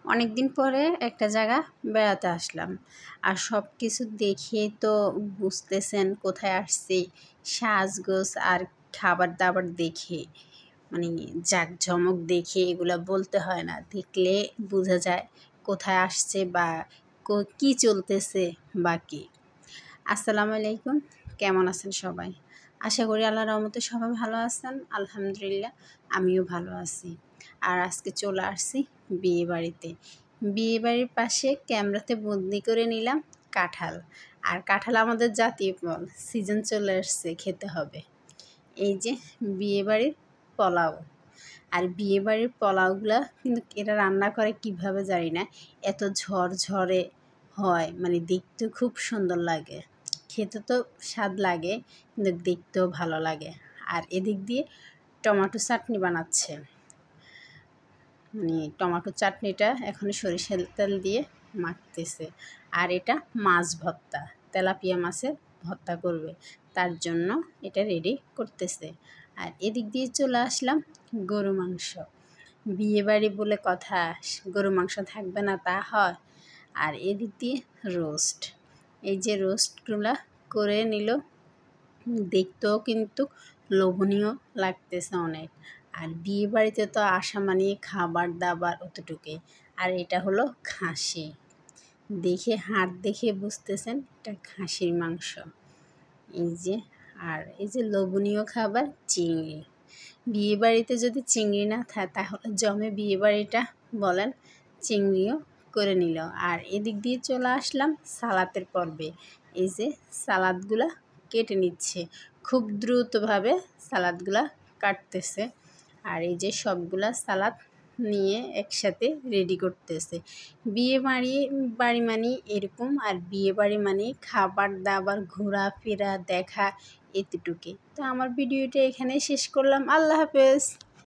অনেক দিন পরে একটা জায়গা বেড়াতে আসলাম, আর সব কিছু দেখে তো বুঝতেছেন কোথায় আসছি। সাজগোজ আর খাবার দাবার দেখে, মানে জাঁকজমক দেখে এগুলা বলতে হয় না, দেখলে বোঝা যায় কোথায় আসছে বা কি চলতেছে বা কি। আসসালামু আলাইকুম, কেমন আছেন সবাই? আশা করি আল্লাহর রহমতে সবাই ভালো আছেন। আলহামদুলিল্লাহ, আমিও ভালো আছি। আর আজকে চলে আসছি বিয়ে বাড়িতে। বিয়ে বাড়ির পাশে ক্যামেরাতে বন্দি করে নিলাম কাঁঠাল। আর কাঁঠাল আমাদের জাতীয় ফল, সিজন চলে আসছে, খেতে হবে। এই যে বিয়ে বাড়ির পোলাও। আর বিয়ে বাড়ির পোলাওগুলা কিন্তু এরা রান্না করে কিভাবে জানি না, এত ঝরঝরে হয়, মানে দেখতেও খুব সুন্দর লাগে, খেতে তো স্বাদ লাগে, কিন্তু দেখতেও ভালো লাগে। আর এদিক দিয়ে টমেটো চাটনি বানাচ্ছে, মানে টমেটো চাটনিটা এখন সরিষার তেল দিয়ে মাখতেছে। আর এটা মাছ ভর্তা, তেলাপিয়া মাছের ভর্তা করবে, তার জন্য এটা রেডি করতেছে। আর এদিক দিয়ে চলে আসলাম গরু মাংস। বিয়ে বাড়ি বলে কথা, গরু মাংস থাকবে না তা হয়। আর এদিক দিয়ে রোস্ট, এই যে রোস্টগুলা করে নিল, দেখতেও কিন্তু লোভনীয় লাগতেছে অনেক। আর বিয়ে বাড়িতে তো আসা মানে খাবার দাবার অতটুকুই। আর এটা হলো খাসি, দেখে হাড় দেখে বুঝতেছেন এটা খাসির মাংস। এই যে, আর এই যে লোভনীয় খাবার চিংড়ি। বিয়ে বাড়িতে যদি চিংড়ি না থাকে তাহলে জমে বিয়ে বাড়িটা বলেন। চিংড়িও করে নিল। আর এদিক দিয়ে চলে আসলাম সালাতের পর্বে। এই যে সালাদগুলা কেটে নিচ্ছে, খুব দ্রুতভাবে সালাদগুলা কাটতেছে। আর এই যে সবগুলা সালাদ নিয়ে একসাথে রেডি করতেছে। বিয়ে বাড়ি মানে এরকম, আর বিয়ে বাড়ি মানে খাবার দাবার ঘোরাফেরা দেখা, এতটুকুই। তো আমার ভিডিওটা এখানেই শেষ করলাম। আল্লাহ হাফেজ।